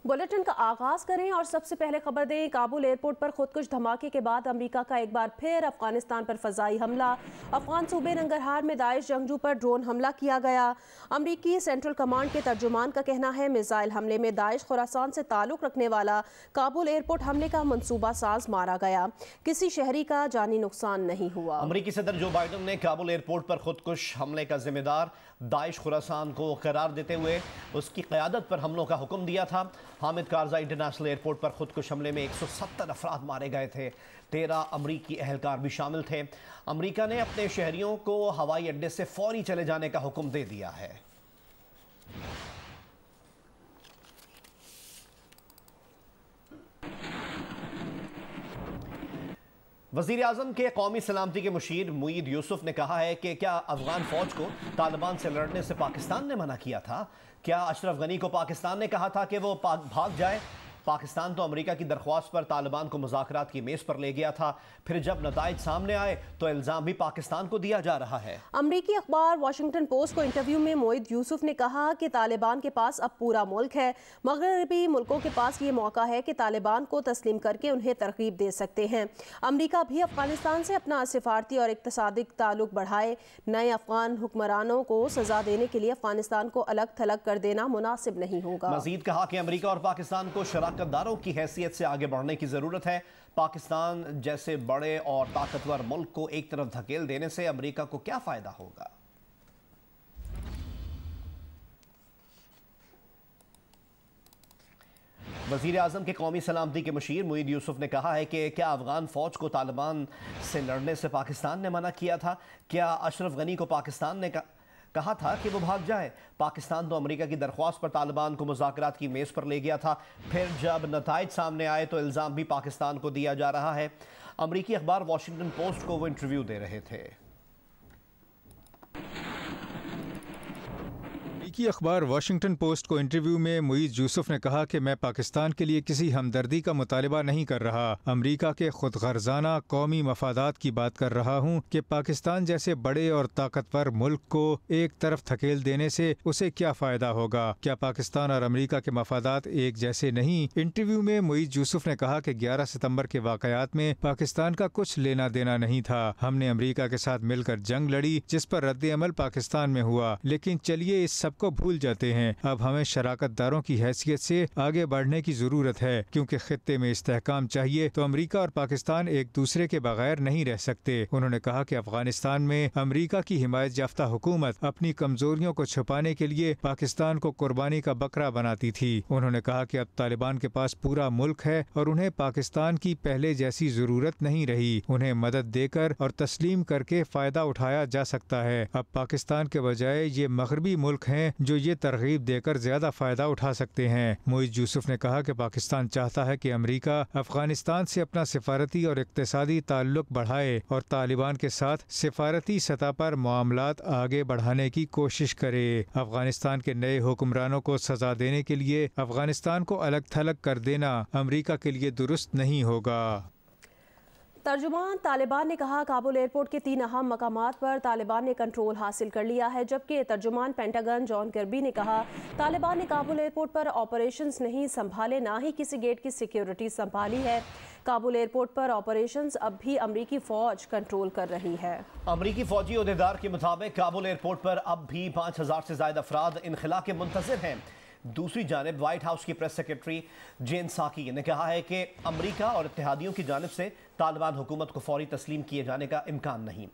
Bulletin का आगाज करें और सबसे पहले खबर दें। काबुल एयरपोर्ट पर खुदकुश धमाके के बाद अमेरिका का एक बार फिर अफगानिस्तान पर फजाई हमला। अफगान सूबे नंगरहार में दाइश जंगजू पर ड्रोन हमला किया गया। अमेरिकी सेंट्रल कमांड के तर्जुमान का कहना है मिसाइल हमले में दाइश खुरासान से ताल्लुक रखने वाला काबुल एयरपोर्ट हमले का मंसूबा साज मारा गया। किसी शहरी का जानी नुकसान नहीं हुआ। अमेरिकी सदर जो बाइडन ने काबुल एयरपोर्ट पर खुदकुश हमले का जिम्मेदार दाइश खुरासान को करार देते हुए उसकी क़यादत पर हमलों का हुक्म दिया था। हामिद कारज़ाई इंटरनेशनल एयरपोर्ट पर खुदकुश हमले में 170 अफराद मारे गए थे। 13 अमरीकी एहलकार भी शामिल थे। अमेरिका ने अपने शहरियों को हवाई अड्डे से फौरी चले जाने का हुक्म दे दिया है। वज़ीर आज़म के कौमी सलामती के मुशीर मुईद यूसुफ ने कहा है कि क्या अफगान फौज को तालिबान से लड़ने से पाकिस्तान ने मना किया था? क्या अशरफ गनी को पाकिस्तान ने कहा था कि वो भाग जाए? पाकिस्तान तो अमेरिका की दरख्वास्त पर तालिबान को मुज़ाकरात की मेज़ पर ले गया था। फिर जब नताइज सामने आए तो इल्ज़ाम भी पाकिस्तान को दिया जा रहा है। अमरीकी अखबार वाशिंगटन पोस्ट को इंटरव्यू में मुईद यूसुफ ने कहा कि तालिबान के पास अब पूरा मुल्क है। मगरबी मुल्कों के पास ये मौका है कि तालिबान को तस्लीम करके उन्हें तरगीब दे सकते हैं। अमरीका भी अफगानिस्तान से अपना सिफारती और इक़्तिसादी ताल्लुक बढ़ाए। नए अफगान हुक्मरानों को सजा देने के लिए अफगानिस्तान को अलग थलग कर देना मुनासिब नहीं होगा। मजीद कहा कि अमरीका और पाकिस्तान को शराकतदारों की हैसियत से आगे बढ़ने की जरूरत है। पाकिस्तान जैसे बड़े और ताकतवर मुल्क को एक तरफ धकेल देने से अमरीका को क्या फायदा होगा? वज़ीर आज़म के कौमी सलामती के मुशीर मुईद यूसुफ ने कहा है कि क्या अफगान फौज को तालिबान से लड़ने से पाकिस्तान ने मना किया था? क्या अशरफ गनी को पाकिस्तान ने कहा था कि वो भाग जाए? पाकिस्तान तो अमेरिका की दरख्वास्त पर तालिबान को मुज़ाकरात की मेज़ पर ले गया था। फिर जब नताइज सामने आए तो इल्ज़ाम भी पाकिस्तान को दिया जा रहा है। अमेरिकी अखबार वाशिंगटन पोस्ट को वो इंटरव्यू दे रहे थे। अमेरिकी अखबार वाशिंगटन पोस्ट को इंटरव्यू में मुईद यूसुफ ने कहा कि मैं पाकिस्तान के लिए किसी हमदर्दी का मुतालबा नहीं कर रहा। अमेरिका के खुद गर्जाना कौमी मफादात की बात कर रहा हूँ कि पाकिस्तान जैसे बड़े और ताकतवर मुल्क को एक तरफ धकेल देने से उसे क्या फ़ायदा होगा? क्या पाकिस्तान और अमेरिका के मफादात एक जैसे नहीं? इंटरव्यू में मुईद यूसुफ ने कहा कि 11 सितम्बर के वाक़यात में पाकिस्तान का कुछ लेना देना नहीं था। हमने अमेरिका के साथ मिलकर जंग लड़ी जिस पर रद्द अमल पाकिस्तान में हुआ, लेकिन चलिए इस सब को भूल जाते हैं। अब हमें शराकतदारों की हैसियत से आगे बढ़ने की जरूरत है, क्योंकि खित्ते में इस्तेहकाम चाहिए तो अमेरिका और पाकिस्तान एक दूसरे के बगैर नहीं रह सकते। उन्होंने कहा कि अफगानिस्तान में अमेरिका की हिमायत याफ्ता हुकूमत अपनी कमजोरियों को छुपाने के लिए पाकिस्तान को कुर्बानी का बकरा बनाती थी। उन्होंने कहा कि अब तालिबान के पास पूरा मुल्क है और उन्हें पाकिस्तान की पहले जैसी जरूरत नहीं रही। उन्हें मदद देकर और तस्लीम करके फायदा उठाया जा सकता है। अब पाकिस्तान के बजाय ये मगरबी मुल्क हैं जो ये तरगीब देकर ज्यादा फायदा उठा सकते हैं। मुईद यूसुफ ने कहा कि पाकिस्तान चाहता है कि अमेरिका अफगानिस्तान से अपना सिफारती और इक्तिसादी ताल्लुक बढ़ाए और तालिबान के साथ सिफारती सतह पर मामलात आगे बढ़ाने की कोशिश करे। अफगानिस्तान के नए हुक्मरानों को सजा देने के लिए अफगानिस्तान को अलग थलग कर देना अमेरिका के लिए दुरुस्त नहीं होगा। तर्जुमान तालिबान ने कहा काबुल एयरपोर्ट के 3 अहम मकामात पर तालिबान ने कंट्रोल हासिल कर लिया है, जबकि तर्जुमान पेंटागन जॉन कर्बी ने कहा तालिबान ने काबुल एयरपोर्ट पर ऑपरेशंस नहीं संभाले, ना ही किसी गेट की सिक्योरिटी संभाली है। काबुल एयरपोर्ट पर ऑपरेशंस अब भी अमरीकी फौज कंट्रोल कर रही है। अमरीकी फौजी ओहदेदार के मुताबिक काबुल एयरपोर्ट पर अब भी 5000 से ज्यादा अफराद इनखला के मुंतज़िर हैं। दूसरी जानिब व्हाइट हाउस की प्रेस सेक्रेटरी जेन साकी ने कहा है कि अमेरिका और इत्तेहादियों की जानिब से तालिबान हुकूमत को फौरी तस्लीम किए जाने का इम्कान नहीं।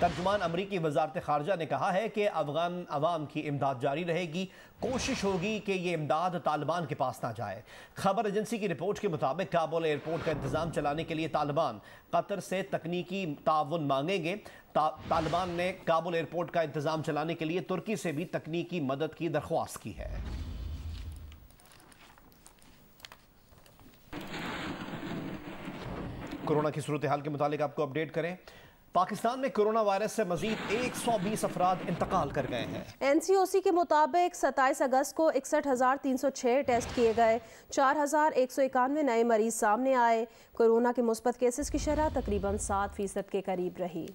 तर्जुमान अमरीकी वजारत खारजा ने कहा है कि अफगान अवाम की इमदाद जारी रहेगी। कोशिश होगी कि ये इमदाद तालिबान के पास ना जाए। खबर एजेंसी की रिपोर्ट के मुताबिक काबुल एयरपोर्ट का इंतजाम चलाने के लिए तालिबान कतर से तकनीकी ताउन मांगेंगे। तालिबान ने काबुल एयरपोर्ट का इंतजाम चलाने के लिए तुर्की से भी तकनीकी मदद की दरख्वास्त की है। कोरोना की सूरत हाल के मुतालिक आपको अपडेट करें। पाकिस्तान में कोरोना वायरस से मजीद 120 अफराद इंतकाल कर गए हैं। NCOC के मुताबिक 27 अगस्त को 61,306 टेस्ट किए गए, 4,191 नए मरीज सामने आए। कोरोना के मुस्बत केसेस की शरह तकरीबन 7% के करीब रही।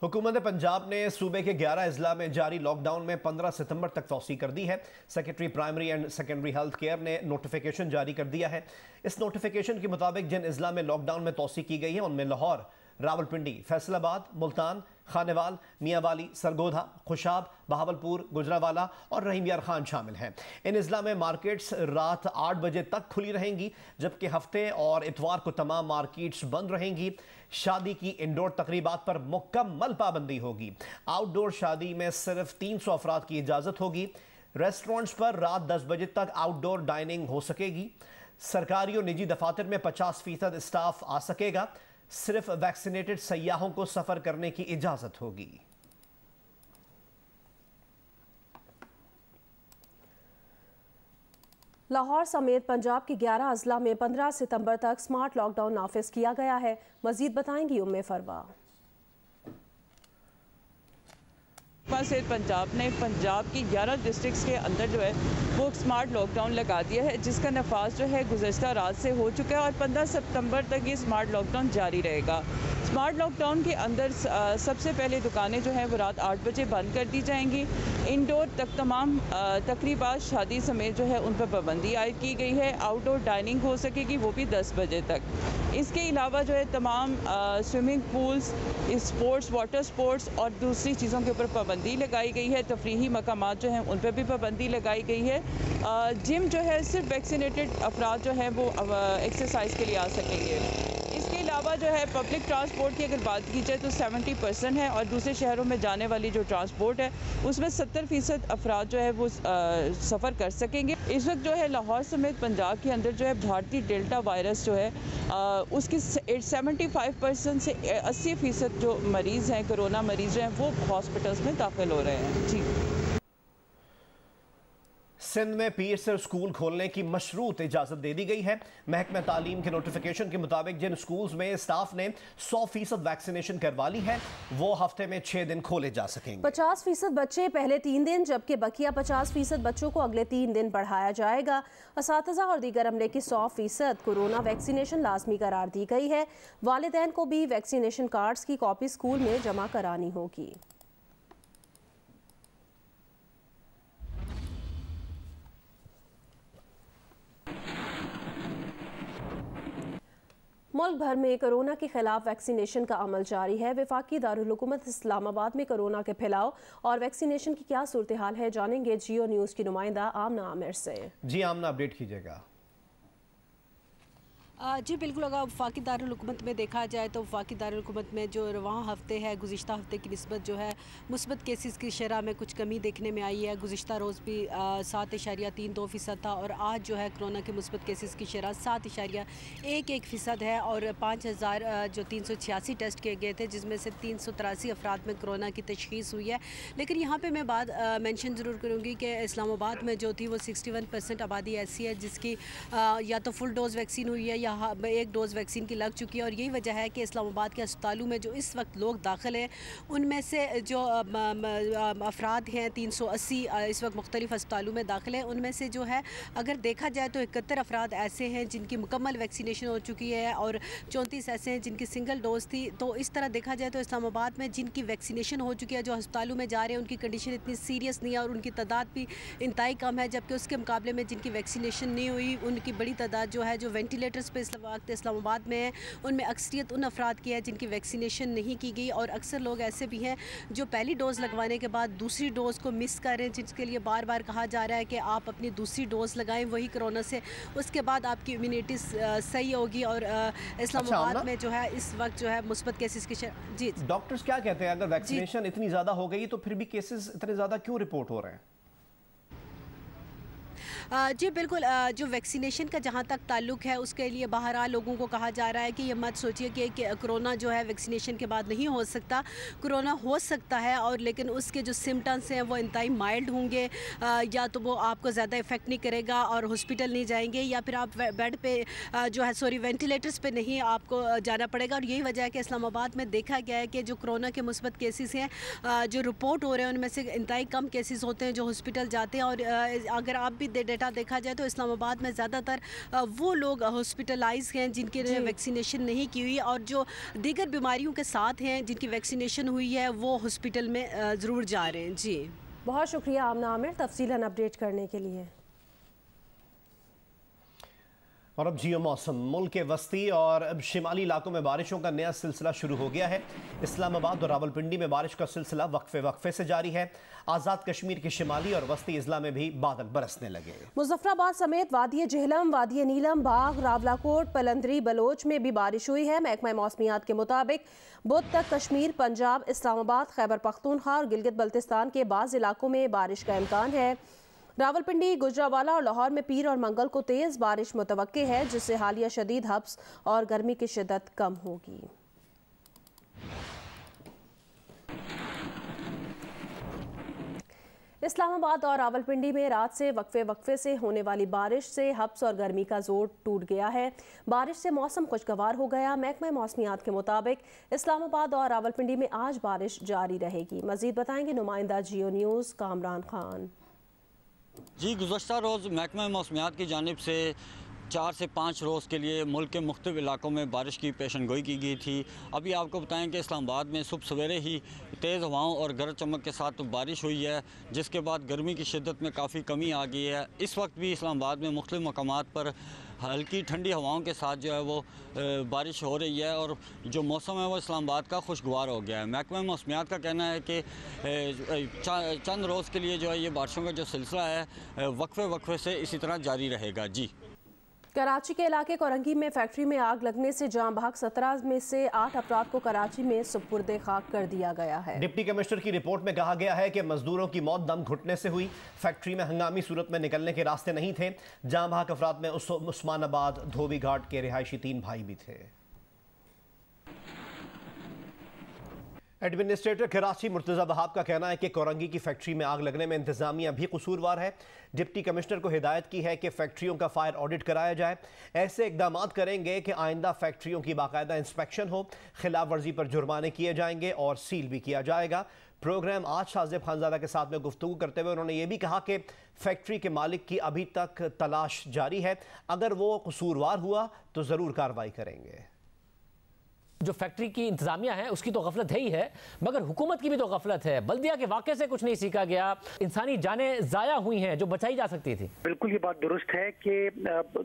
हुकूमत पंजाब ने सूबे के 11 अजला में जारी लॉकडाउन में 15 सितंबर तक तौसी कर दी है। Secretary primary and secondary health care ने नोटिफिकेशन जारी कर दिया है। इस नोटिफिकेशन के मुताबिक जिन अजला में लॉकडाउन में तौसी की गई है उनमें लाहौर, रावलपिंडी, फैसलाबाद, मुल्तान, खानेवाल, मियांवाली, सरगोधा, खुशाब, बहावलपुर, गुजरावाला और रहीम यार खान शामिल हैं। इन अजला में मार्केट्स रात 8 बजे तक खुली रहेंगी, जबकि हफ्ते और इतवार को तमाम मार्केट्स बंद रहेंगी। शादी की इंडोर तकरीबात पर मुकम्मल पाबंदी होगी। आउटडोर शादी में सिर्फ 300 अफराद की इजाज़त होगी। रेस्टोरेंट्स पर रात 10 बजे तक आउटडोर डाइनिंग हो सकेगी। सरकारी और निजी दफातर में 50% स्टाफ आ सकेगा। सिर्फ वैक्सीनेटेड सयाहों को सफर करने की इजाजत होगी। लाहौर समेत पंजाब के 11 अजला में 15 सितंबर तक स्मार्ट लॉकडाउन नाफिज किया गया है। मजीद बताएंगी उम्मे फरवा। से पंजाब ने पंजाब की 11 डिस्ट्रिक्ट्स के अंदर जो है वो स्मार्ट लॉकडाउन लगा दिया है, जिसका नफाज जो है गुज़श्ता रात से हो चुका है और 15 सितंबर तक ये स्मार्ट लॉकडाउन जारी रहेगा। स्मार्ट लॉकडाउन के अंदर सबसे पहले दुकानें जो हैं वो रात 8 बजे बंद कर दी जाएंगी। इंडोर तक तमाम तकरीबात शादी समेत जो है उन पर पाबंदी आयद की गई है। आउटडोर डाइनिंग हो सकेगी, वो भी 10 बजे तक। इसके अलावा जो है तमाम swimming pools, sports, water sports और दूसरी चीज़ों के ऊपर पाबंदी लगाई गई है। तफरीही मकामात जो हैं उन पर भी पाबंदी लगाई गई है। जिम जो है सिर्फ वैक्सीनेटेड अफराद जो हैं वो एक्सरसाइज के लिए आ सकेंगे। इसके अलावा जो है पब्लिक ट्रांसपोर्ट की अगर बात की जाए तो 70% है और दूसरे शहरों में जाने वाली जो ट्रांसपोर्ट है उसमें 70% अफराद जो है वो सफ़र कर सकेंगे। इस वक्त जो है लाहौर समेत पंजाब के अंदर जो है भारतीय डेल्टा वायरस जो है उसकी 75% से 80% जो मरीज़ हैं, कोरोना मरीज़ जो हैं वो हॉस्पिटल्स में दाखिल हो रहे हैं। जी। सिंध में पीर से स्कूल खोलने की मशरूत इजाजत दे दी गई है। महकमा तालीम के नोटिफिकेशन के मुताबिक जिन स्कूल्स में स्टाफ ने 100% वैक्सीनेशन करवा ली है वो हफ्ते में 6 दिन खोले जा सकेंगे। 50% बच्चे पहले 3 दिन, जबकि बकिया 50% बच्चों को अगले 3 दिन बढ़ाया जाएगा। असातिज़ा और दीगर अमले की 100% कोरोना वैक्सीनेशन लाजमी करार दी गई है। वालिदैन को भी वैक्सीनेशन कार्ड्स की कॉपी स्कूल में जमा करानी होगी। मुल्क भर में कोरोना के खिलाफ वैक्सीनेशन का अमल जारी है। वफाकी दारुल हुकूमत इस्लामाबाद में कोरोना के फैलाव और वैक्सीनेशन की क्या सूरत हाल है, जानेंगे जियो न्यूज़ की नुमाइंदा आमना आमिर से। जी आमना, अपडेट कीजिएगा। जी बिल्कुल, अगर वफाकी दारुल हुकूमत में देखा जाए तो वफाकी दारुल हुकूमत में जो रवां हफ्ते है गुज़िश्ता हफ्ते की निस्बत जो है मुस्बत केसेस की शरह में कुछ कमी देखने में आई है। गुज़िश्ता रोज़ भी 7.32% था और आज जो है कोरोना के मुस्बत केसेस की शरह 7.11% है और 5000 जो 386 टेस्ट किए गए थे, जिसमें से 383 अफराद में कोरोना की तशख़ीस हुई है। लेकिन यहाँ पर मैं बात मेंशन ज़रूर करूँगी कि इस्लामाबाद में जो थी वो 61% आबादी ऐसी है जिसकी या तो फुल डोज़ वैक्सीन हुई है या 1 डोज़ वैक्सीन की लग चुकी है। और यही वजह है कि इस्लामाबाद के अस्पतालों में जो इस वक्त लोग दाखिल हैं उनमें से जो अफराद हैं 380 इस वक्त मुख्तलिफ अस्पतालों में दाखिल हैं। उनमें से जो है अगर देखा जाए तो 71 अफराद ऐसे हैं जिनकी मुकम्मल वैक्सीनेशन हो चुकी है और 34 ऐसे हैं जिनकी सिंगल डोज थी। तो इस तरह देखा जाए तो इस्लामाबाद में जिनकी वैक्सीनेशन हो चुकी है, जो अस्पतालों में जा रहे हैं, उनकी कंडीशन इतनी सीरियस नहीं है और उनकी तादाद भी इंतहाई कम है। जबकि उसके मुकाबले में जिनकी वैक्सीनेशन नहीं हुई उनकी बड़ी तादाद जो है जो वेंटिलेटर्स पे इस वक्त इस्लामाबाद में है, उनमें अक्सरियत उन अफराद की है जिनकी वैक्सीनेशन नहीं की गई। और अक्सर लोग ऐसे भी हैं जो पहली डोज़ लगवाने के बाद दूसरी डोज़ को मिस कर रहे हैं, जिसके लिए बार बार कहा जा रहा है कि आप अपनी दूसरी डोज़ लगाएं वही कोरोना से, उसके बाद आपकी इम्यूनिटी सही होगी। और इस्लामाबाद में जो है इस वक्त जो है मुस्बत केसेस की जी डॉक्टर्स क्या कहते हैं, अगर वैक्सीनेशन इतनी ज़्यादा हो गई तो फिर भी केसेस इतने ज़्यादा क्यों रिपोर्ट हो रहे हैं? जी बिल्कुल, जो वैक्सीनेशन का जहाँ तक ताल्लुक़ है उसके लिए बहरहाल लोगों को कहा जा रहा है कि ये मत सोचिए कि कोरोना जो है वैक्सीनेशन के बाद नहीं हो सकता। कोरोना हो सकता है और लेकिन उसके जो सिम्टम्स हैं वो इंतहाई माइल्ड होंगे, या तो वो आपको ज़्यादा इफ़ेक्ट नहीं करेगा और हॉस्पिटल नहीं जाएंगे, या फिर आप बेड पे जो है वेंटिलेटर्स पे नहीं आपको जाना पड़ेगा। और यही वजह है कि इस्लामाबाद में देखा गया है कि जो कोरोना के मुस्बत केसेस हैं जो रिपोर्ट हो रहे हैं उनमें से इंतहाई कम केसेस होते हैं जो हॉस्पिटल जाते हैं। और अगर आप भी डेटा देखा जाए तो इस्लामाबाद में ज़्यादातर वो लोग हॉस्पिटलाइज हैं जिनके वैक्सीनेशन नहीं की हुई, और जो दीगर बीमारियों के साथ हैं जिनकी वैक्सीनेशन हुई है वो हॉस्पिटल में ज़रूर जा रहे हैं। जी बहुत शुक्रिया आमना आमिर तफसीलन अपडेट करने के लिए। और अब जियो मौसम। मुल्क के वस्ती और अब शिमाली इलाकों में बारिशों का नया सिलसिला शुरू हो गया है। इस्लामाबाद और रावलपिंडी में बारिश का सिलसिला वक्फे वक्फे से जारी है। आज़ाद कश्मीर के शिमाली और वस्ती इजला में भी बादल बरसने लगे। मुजफ्फराबाद समेत वादी झेलम, वादी नीलम, बाग, रावलाकोट, पलंदरी, बलोच में भी बारिश हुई है। महकमा मौसमियात के मुताबिक बुध तक कश्मीर, पंजाब, इस्लामाबाद, खैबर पख्तूनख्वा और गिलगित बल्तिस्तान के बाज़ इलाकों में बारिश का इम्कान है। रावलपिंडी, गुजरावाला और लाहौर में पीर और मंगल को तेज़ बारिश मुतवक्के है, जिससे हालिया शदीद हब्स और गर्मी की शिद्दत कम होगी। इस्लामाबाद और रावलपिंडी में रात से वक्फे वक्फे से होने वाली बारिश से हब्स और गर्मी का जोर टूट गया है। बारिश से मौसम खुशगवार हो गया। महकमा मौसमियात के मुताबिक इस्लामाबाद और रावलपिंडी में आज बारिश जारी रहेगी। मजीद बताएंगे नुमाइंदा जियो न्यूज़ कामरान खान। जी, गुज़श्ता रोज़ महकमा मौसमियात की जानिब से 4 से 5 रोज़ के लिए मुल्क के मुख्तलिफ इलाकों में बारिश की पेशन गोई की गई थी। अभी आपको बताएं कि इस्लामाबाद में सुबह सवेरे ही तेज़ हवाओं और गरज चमक के साथ बारिश हुई है, जिसके बाद गर्मी की शिद्दत में काफ़ी कमी आ गई है। इस वक्त भी इस्लामाबाद में मुख्तलिफ मकामात पर हल्की ठंडी हवाओं के साथ जो है वो बारिश हो रही है और जो मौसम है वो इस्लामाबाद का खुशगवार हो गया है। महकमा मौसमियात का कहना है कि चंद रोज़ के लिए जो है ये बारिशों का जो सिलसिला है वक्फे वक्फे से इसी तरह जारी रहेगा। जी, कराची के इलाके कोरंगी में फैक्ट्री में आग लगने से जाँ बहक 17 में से 8 अफराद को कराची में सुपुर्द खाक कर दिया गया है। डिप्टी कमिश्नर की रिपोर्ट में कहा गया है कि मजदूरों की मौत दम घुटने से हुई। फैक्ट्री में हंगामी सूरत में निकलने के रास्ते नहीं थे। जाँ बहक अफराद में उस्मानाबाद, धोबी घाट के रिहायशी 3 भाई भी थे। एडमिनिस्ट्रेटर कराची मुर्तज़ा वहाब का कहना है कि कोरंगी की फैक्ट्री में आग लगने में इंतजामिया भी कसूरवार है। डिप्टी कमिश्नर को हिदायत की है कि फैक्ट्रियों का फायर ऑडिट कराया जाए। ऐसे इकदाम करेंगे कि आइंदा फैक्ट्रियों की बाकायदा इंस्पेक्शन हो, खिलाफ वर्जी पर जुर्माने किए जाएंगे और सील भी किया जाएगा। प्रोग्राम आज शाहजेब खानजादा के साथ में गुफ्तगू करते हुए उन्होंने ये भी कहा कि फैक्ट्री के मालिक की अभी तक तलाश जारी है। अगर वो कसूरवार हुआ तो ज़रूर कार्रवाई करेंगे। जो फैक्ट्री की इंतजामिया है उसकी तो गफलत है ही है, मगर हुकूमत की भी तो गफलत है। बल्दिया के वाक़े से कुछ नहीं सीखा गया, इंसानी जानें ज़ाया हुई हैं जो बचाई जा सकती थी। बिल्कुल ये बात दुरुस्त है कि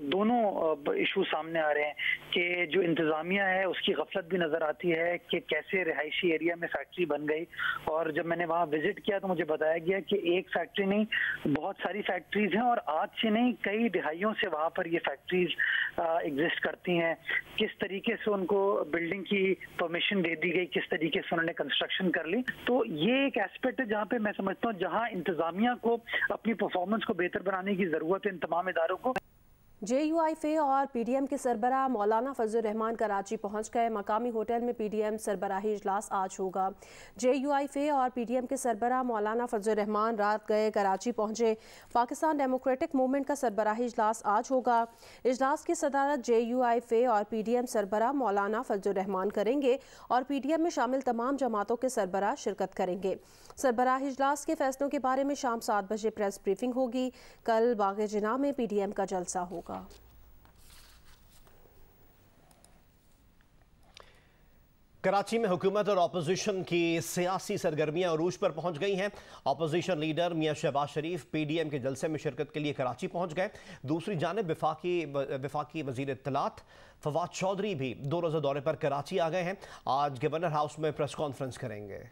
दोनों इशू सामने आ रहे हैं कि जो इंतजामिया है उसकी गफलत भी नज़र आती है कि कैसे रिहायशी एरिया में फैक्ट्री बन गई। और जब मैंने वहाँ विजिट किया तो मुझे बताया गया कि एक फैक्ट्री नहीं, बहुत सारी फैक्ट्रीज हैं और आज से नहीं कई दिहाइयों से वहाँ पर ये फैक्ट्रीज एग्जिस्ट करती हैं। किस तरीके से उनको बिल्डिंग की परमिशन दे दी गई, किस तरीके से उन्होंने कंस्ट्रक्शन कर ली। तो ये एक एस्पेक्ट है जहाँ पे मैं समझता हूँ जहाँ इंतजामिया को अपनी परफॉर्मेंस को बेहतर बनाने की जरूरत है इन तमाम इदारों को। JUIFA और PDM के सरबराह मौलाना फजल रहमान कराची पहुंच गए। मकामी होटल में PDM सरबराही इजलास आज होगा। JUIFA और PDM के सरबराह मौलाना फजल रहमान रात गए कराची पहुंचे। पाकिस्तान डेमोक्रेटिक मूवमेंट का सरबराही इजलास आज होगा। इजलास की सदारत JUIFA और PDM सरबराह मौलाना फजल रहमान करेंगे और PDM में शामिल तमाम जमातों के सरबराह शिरकत करेंगे। सरबराही इजलास के फैसलों के बारे में शाम 7 बजे प्रेस ब्रीफिंग होगी। कल बाग़ जिना में PDM का जलसा होगा। कराची में हुकूमत और अपोजिशन की सियासी सरगर्मियां अरूज पर पहुंच गई हैं। अपोजिशन लीडर मियां शहबाज शरीफ PDM के जलसे में शिरकत के लिए कराची पहुंच गए। दूसरी जानिब वफाकी वजीर इत्तलात फवाद चौधरी भी 2 रोज़ा दौरे पर कराची आ गए हैं। आज गवर्नर हाउस में प्रेस कॉन्फ्रेंस करेंगे।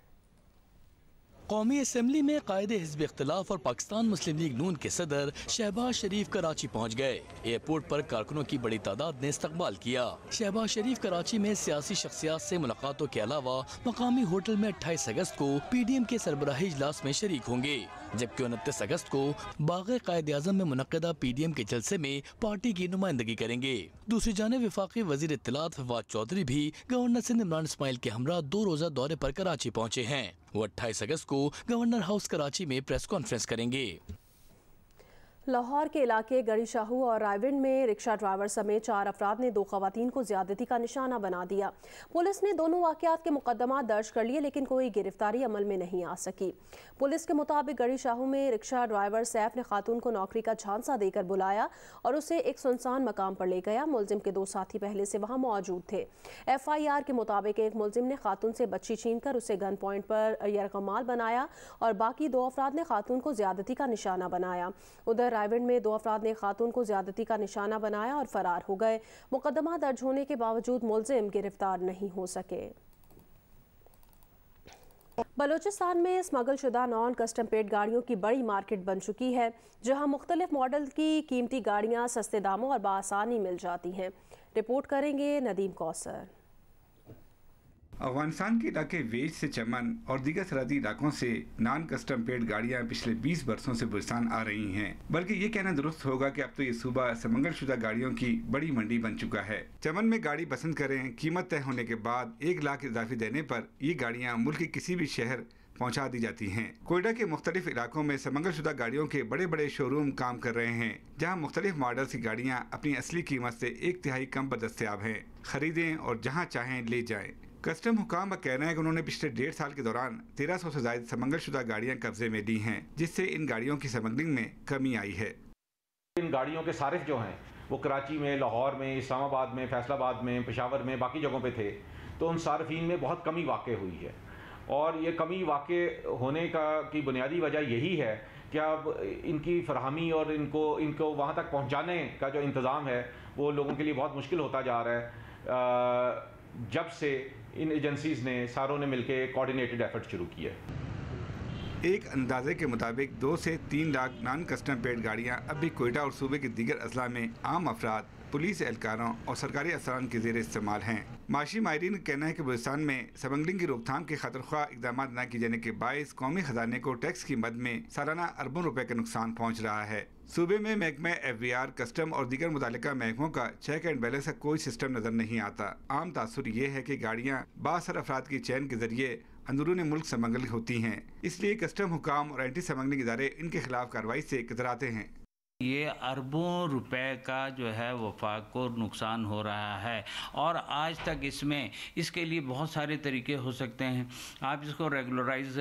कौमी असम्बली में कायदे हिज़्ब इख्तिलाफ और पाकिस्तान मुस्लिम लीग नून के सदर शहबाज शरीफ कराची पहुँच गए। एयरपोर्ट पर कारकुनों की बड़ी तादाद ने इस्तकबाल किया। शहबाज शरीफ कराची में सियासी शख्सियात से मुलाकातों के अलावा मकामी होटल में 28 अगस्त को PDM के सरबराही इजलास में शरीक होंगे, जबकि 29 अगस्त को बाग़ कायद-ए-आज़म में मुनक़दा PDM के जलसे में पार्टी की नुमाइंदगी करेंगे। दूसरी जानिब वफाकी वज़ीर इत्तलात फवाद चौधरी भी गवर्नर सिंध इमरान इस्माइल के हमरा 2 रोज़ा दौरे पर कराची पहुँचे हैं। वो 28 अगस्त को गवर्नर हाउस कराची में प्रेस कॉन्फ्रेंस करेंगे। लाहौर के इलाके गड़ी शाहू और रायविंड में रिक्शा ड्राइवर समेत 4 अफराद ने 2 खवातीन को ज्यादती का निशाना बना दिया। पुलिस ने दोनों वाकयात के मुकदमा दर्ज कर लिए, लेकिन कोई गिरफ्तारी अमल में नहीं आ सकी। पुलिस के मुताबिक गड़ी शाहू में रिक्शा ड्राइवर सैफ ने खातून को नौकरी का झांसा देकर बुलाया और उसे एक सुनसान मकाम पर ले गया। मुलजिम के 2 साथी पहले से वहां मौजूद थे। FIR के मुताबिक एक मुलजिम ने खातून से बच्ची छीनकर उसे गन पॉइंट पर यरगमाल बनाया और बाकी 2 अफराद ने खातून को ज्यादती का निशाना बनाया। उधर रायविंड में 2 अफराद ने खातून को ज्यादती का निशाना बनाया और फरार हो गए। मुकदमा दर्ज होने के बावजूद मुलजिम गिरफ्तार नहीं हो सके। बलूचिस्तान में स्मगल शुदा नॉन कस्टम पेड गाड़ियों की बड़ी मार्केट बन चुकी है, जहां मुख्तलिफ मॉडल की कीमती गाड़ियां सस्ते दामों और बआसानी मिल जाती हैं। रिपोर्ट करेंगे नदीम कौसर। अफगानिस्तान के इलाके वेज से चमन और दीगर सरहदी इलाकों से नॉन कस्टम पेड गाड़ियां पिछले 20 वर्षों से बलूचिस्तान आ रही हैं। बल्कि ये कहना दुरुस्त होगा कि अब तो ये सूबा समंगल शुदा गाड़ियों की बड़ी मंडी बन चुका है। चमन में गाड़ी पसंद करें, कीमत तय होने के बाद 1 लाख इजाफी देने पर ये गाड़ियाँ मुल्क के किसी भी शहर पहुंचा दी जाती हैं। कोयटा के मुख्तलिफ इलाकों में समंगल शुदा गाड़ियों के बड़े बड़े शोरूम काम कर रहे हैं, जहां मुख्तलिफ मॉडल्स की गाड़ियां अपनी असली कीमत से 1/3 कम पर दस्तयाब हैं। खरीदें और जहां चाहें ले जाएं। कस्टम हुकाम का कहना है कि उन्होंने पिछले 1.5 साल के दौरान 1300 से ज्यादा समंगल शुदा गाड़ियाँ कब्जे में ली हैं, जिससे इन गाड़ियों की स्मगलिंग में कमी आई है। इन गाड़ियों के सारिफ जो हैं वो कराची में, लाहौर में, इस्लामाबाद में, फैसलाबाद में, पेशावर में, बाकी जगहों पे थे, तो उन सारिफीन में बहुत कमी वाक़ हुई है। और ये कमी वाक़ होने की बुनियादी वजह यही है कि अब इनकी फरहमी और इनको वहाँ तक पहुँचाने का जो इंतज़ाम है वो लोगों के लिए बहुत मुश्किल होता जा रहा है, जब से इन एजेंसीज़ ने सारों ने मिलकर कोऑर्डिनेटेड एफर्ट शुरू किया है। एक अंदाजे के मुताबिक 2 से 3 लाख नॉन कस्टम पेड गाड़ियाँ अब भी कोयटा और सूबे के दीगर अजला में आम अफराद, पुलिस एहलकारों और सरकारी अफसरान के ज़ेर इस्तेमाल हैं। माशी माहिरीन का कहना है कि बलूचिस्तान में स्मगलिंग की रोकथाम के खतरख्वाह इकदाम न किए जाने के बायस कौमी खजाने को टैक्स की मद में सालाना अरबों रुपए का नुकसान पहुँच रहा है। सूबे में महकमे FBR, कस्टम और दीगर मुतालिका महकमों का चेक एंड बैलेंस का कोई सिस्टम नजर नहीं आता। आम तासुर ये है कि गाड़ियाँ बासर अफराद की चैन के जरिए अंदरून मुल्क स्मगल होती हैं, इसलिए कस्टम हुकाम और एंटी स्मगलिंग इदारे इनके खिलाफ कार्रवाई से कतराते हैं। ये अरबों रुपए का जो है वफाक को नुकसान हो रहा है और आज तक इसके लिए बहुत सारे तरीके हो सकते हैं। आप इसको रेगुलराइज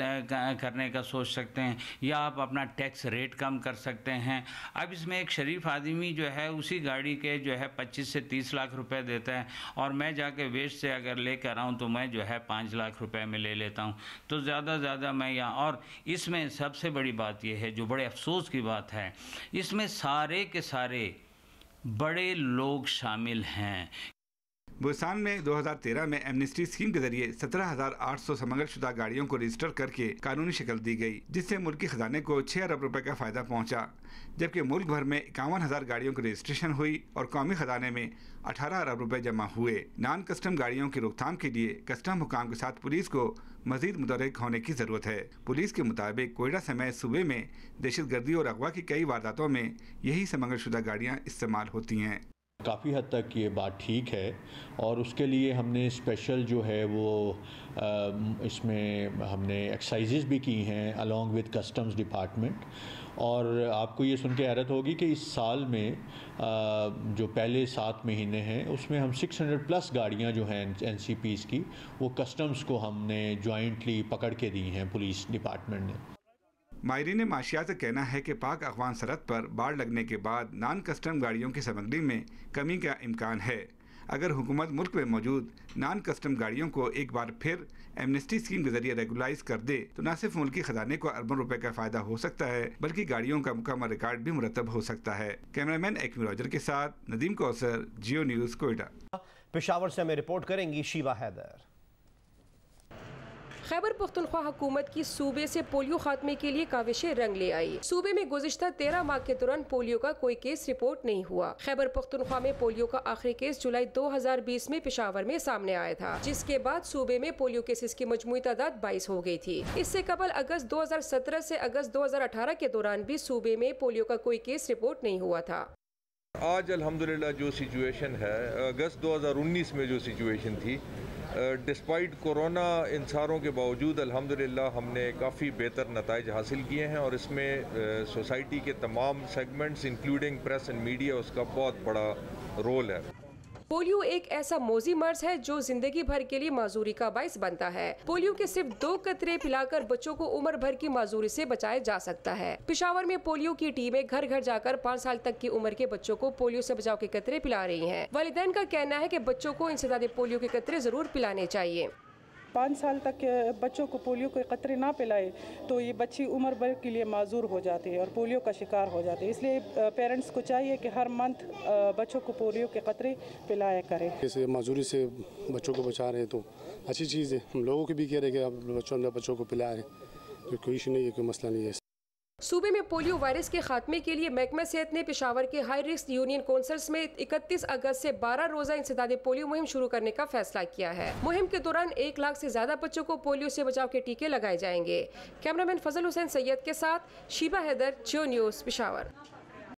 करने का सोच सकते हैं या आप अपना टैक्स रेट कम कर सकते हैं। अब इसमें एक शरीफ आदमी जो है उसी गाड़ी के जो है 25 से 30 लाख रुपए देता है और मैं जाके वेस्ट से अगर लेकर आऊँ तो मैं जो है 5 लाख रुपए में ले लेता हूँ। तो ज़्यादा मैं यहाँ, और इसमें सबसे बड़ी बात यह है जो बड़े अफसोस की बात है, इसमें सारे के सारे बड़े लोग शामिल हैं। बलूचिस्तान में 2013 में एमनेस्टी स्कीम के जरिए 17,800 स्मगल शुदा गाड़ियों को रजिस्टर करके कानूनी शक्ल दी गई, जिससे मुल्की खजाने को 6 अरब रुपए का फायदा पहुंचा, जबकि मुल्क भर में 51,000 गाड़ियों की रजिस्ट्रेशन हुई और कौमी खजाने में 18 अरब रुपए जमा हुए। नॉन कस्टम गाड़ियों की रोकथाम के लिए कस्टम हुकाम के साथ पुलिस को मजीद मुतहर्रिक होने की जरूरत है। पुलिस के मुताबिक कोयटा समेत सूबे में दहशतगर्दी और अगवा की कई वारदातों में यही स्मगल शुदा गाड़ियाँ इस्तेमाल होती हैं। काफ़ी हद तक ये बात ठीक है और उसके लिए हमने स्पेशल जो है वो इसमें हमने एक्सरसाइजेज भी की हैं अलॉन्ग विद कस्टम्स डिपार्टमेंट। और आपको ये सुन के हैरत होगी कि इस साल में जो पहले 7 महीने हैं उसमें हम 600+ गाड़ियां जो हैं NCPs की वो कस्टम्स को हमने जॉइंटली पकड़ के दी हैं पुलिस डिपार्टमेंट ने। माहिरीन माशियात का कहना है कि पाक अफगान सरहद पर बाढ़ लगने के बाद नॉन कस्टम गाड़ियों की स्मगलिंग में कमी का इम्कान है। अगर हुकूमत मुल्क में मौजूद नॉन कस्टम गाड़ियों को एक बार फिर एमनेस्टी स्कीम के जरिए रेगुलाइज कर दे तो न सिर्फ मुल्की खजाने को अरबों रुपए का फायदा हो सकता है, बल्कि गाड़ियों का मुकम्मल रिकॉर्ड भी मुरतब हो सकता है। कैमरामैन एक्मी रॉजर के साथ नदीम कौसर, जियो न्यूज़, कोयटा। पेशावर से हमें रिपोर्ट करेंगी शीबा हैदर। खैबर पख्तूनख्वा हुकूमत की सूबे से पोलियो खात्मे के लिए काविशें रंग ले आई। सूबे में गुज़िश्ता 13 माह के दौरान पोलियो का कोई केस रिपोर्ट नहीं हुआ। खैबर पख्तूनख्वा में पोलियो का आखिरी केस जुलाई 2020 में पेशावर में सामने आया था, जिसके बाद सूबे में पोलियो केसेस की मजमूई तादाद 22 हो गई थी। इससे कबल अगस्त 2017 से अगस्त 2018 के दौरान भी सूबे में पोलियो का कोई केस रिपोर्ट नहीं हुआ था। आज अल्हम्दुलिल्लाह जो सिचुएशन है, अगस्त 2019 में जो सिचुएशन थी डिस्पाइट कोरोना इंसारों के बावजूद अल्हम्दुलिल्लाह हमने काफ़ी बेहतर नताइज हासिल किए हैं और इसमें सोसाइटी के तमाम segments including press and media उसका बहुत बड़ा रोल है। पोलियो एक ऐसा मौजी मर्ज है जो जिंदगी भर के लिए माजूरी का बाइस बनता है। पोलियो के सिर्फ 2 कतरे पिलाकर बच्चों को उम्र भर की माजूरी से बचाया जा सकता है। पेशावर में पोलियो की टीमें घर घर जाकर 5 साल तक की उम्र के बच्चों को पोलियो से बचाव के कतरे पिला रही हैं। वालिदैन का कहना है कि बच्चों को इंसदादे पोलियो के कतरे जरूर पिलाने चाहिए। 5 साल तक के बच्चों को पोलियो के कतरे ना पिलाए तो ये बच्ची उम्र भर के लिए माजूर हो जाती है और पोलियो का शिकार हो जाती है। इसलिए पेरेंट्स को चाहिए कि हर मंथ बच्चों को पोलियो के कतरे पिलाया करें। जैसे माजूरी से बच्चों को बचा रहे हैं तो अच्छी चीज़ है। हम लोगों की भी कह रहे हैं कि आप बच्चों को पिला रहे हैं, तो कोई इशू नहीं है, कोई मसला नहीं है। सूबे में पोलियो वायरस के खात्मे के लिए महकमा सेहत ने पेशावर के हाई रिस्क यूनियन काउंसिल्स में 31 अगस्त से 12 रोजा इंसदादे पोलियो मुहिम शुरू करने का फैसला किया है। मुहिम के दौरान 1 लाख से ज्यादा बच्चों को पोलियो से बचाव के टीके लगाए जाएंगे। कैमरामैन फजल हुसैन सैयद के साथ शीबा हैदर, जियो न्यूज़, पेशावर।